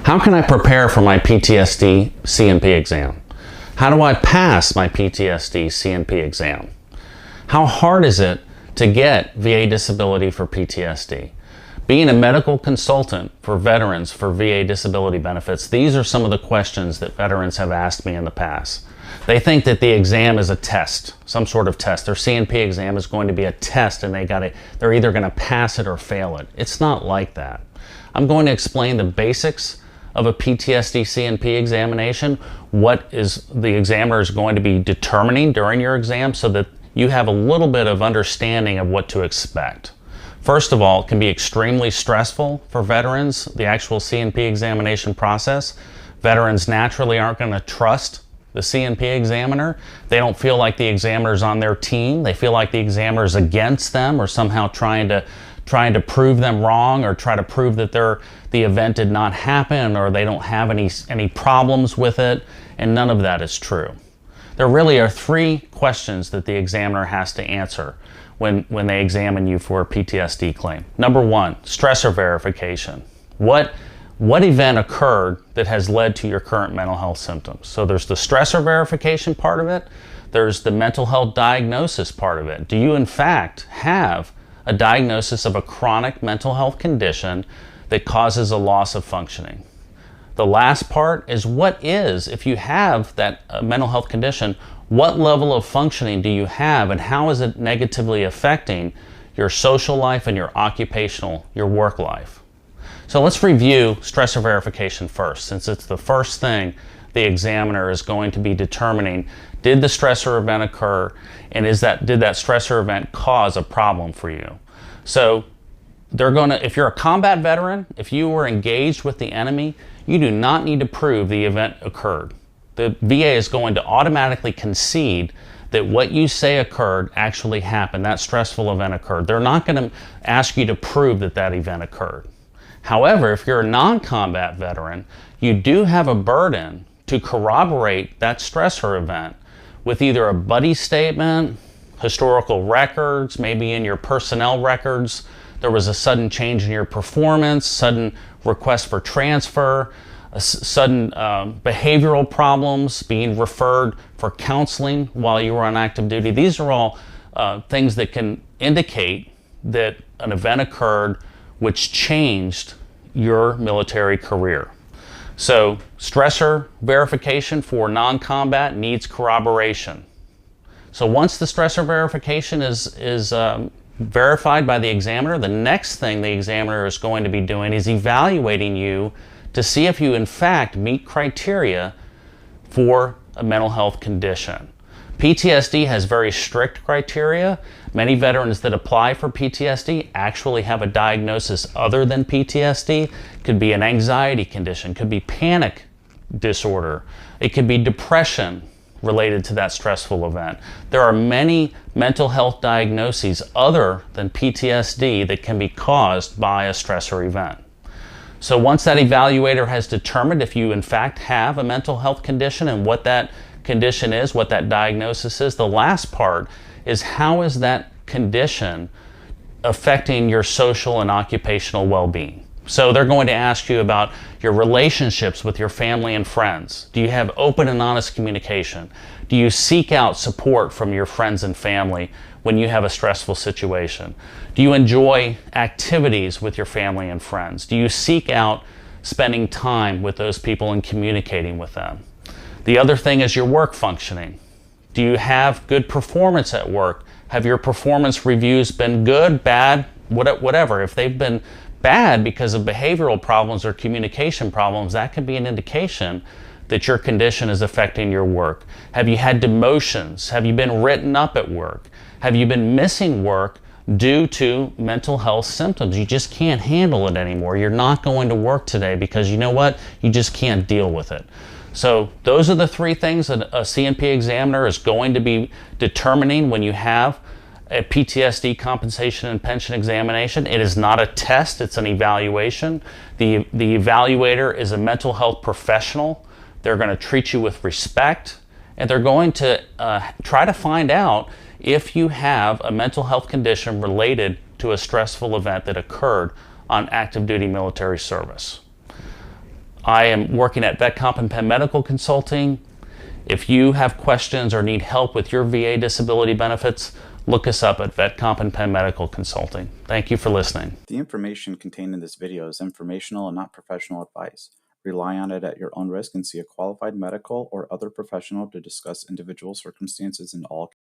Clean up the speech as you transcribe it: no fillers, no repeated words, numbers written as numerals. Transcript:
How can I prepare for my PTSD C&P exam? How do I pass my PTSD C&P exam? How hard is it to get VA disability for PTSD? Being a medical consultant for veterans for VA disability benefits, these are some of the questions that veterans have asked me in the past. They think that the exam is a test, some sort of test. Their C&P exam is going to be a test and they're either going to pass it or fail it. It's not like that. I'm going to explain the basics of a PTSD C&P examination, what is the examiner is going to be determining during your exam so that you have a little bit of understanding of what to expect. First of all, it can be extremely stressful for veterans, the actual C&P examination process. Veterans naturally aren't going to trust the C&P examiner. They don't feel like the examiner's on their team. They feel like the examiner's against them or somehow trying to prove them wrong or try to prove that the event did not happen or they don't have any problems with it, and none of that is true. There really are three questions that the examiner has to answer when they examine you for a PTSD claim. Number one, stressor verification. What event occurred that has led to your current mental health symptoms? So there's the stressor verification part of it. There's the mental health diagnosis part of it. Do you in fact have a diagnosis of a chronic mental health condition that causes a loss of functioning? The last part is if you have that mental health condition, what level of functioning do you have and how is it negatively affecting your social life and your your work life? So let's review stressor verification first, since it's the first thing the examiner is going to be determining. Did the stressor event occur, and did that stressor event cause a problem for you? So if you're a combat veteran, if you were engaged with the enemy, you do not need to prove the event occurred. The VA is going to automatically concede that what you say occurred actually happened, that stressful event occurred. They're not going to ask you to prove that event occurred. However, if you're a non-combat veteran, you do have a burden to corroborate that stressor event with either a buddy statement, historical records, maybe in your personnel records, there was a sudden change in your performance, sudden request for transfer, sudden behavioral problems, being referred for counseling while you were on active duty. These are all things that can indicate that an event occurred which changed your military career. So stressor verification for non-combat needs corroboration. So once the stressor verification is verified by the examiner, the next thing the examiner is going to be doing is evaluating you to see if you in fact meet criteria for a mental health condition. PTSD has very strict criteria. Many veterans that apply for PTSD actually have a diagnosis other than PTSD. It could be an anxiety condition, could be panic disorder, it could be depression related to that stressful event. There are many mental health diagnoses other than PTSD that can be caused by a stressor event. So once that evaluator has determined if you in fact have a mental health condition and what that condition is, what that diagnosis is, the last part is how is that condition affecting your social and occupational well-being. So they're going to ask you about your relationships with your family and friends. Do you have open and honest communication? Do you seek out support from your friends and family when you have a stressful situation? Do you enjoy activities with your family and friends? Do you seek out spending time with those people and communicating with them? The other thing is your work functioning. Do you have good performance at work? Have your performance reviews been good, bad, whatever? If they've been bad because of behavioral problems or communication problems, that could be an indication that your condition is affecting your work. Have you had demotions? Have you been written up at work? Have you been missing work due to mental health symptoms? You just can't handle it anymore. You're not going to work today because you know what? You just can't deal with it. So those are the three things that a C&P examiner is going to be determining when you have a PTSD compensation and pension examination. It is not a test, it's an evaluation. The evaluator is a mental health professional. They're going to treat you with respect, and they're going to try to find out if you have a mental health condition related to a stressful event that occurred on active duty military service. I am working at VetComp and Penn Medical Consulting. If you have questions or need help with your VA disability benefits, look us up at VetComp and Penn Medical Consulting. Thank you for listening. The information contained in this video is informational and not professional advice. Rely on it at your own risk and see a qualified medical or other professional to discuss individual circumstances in all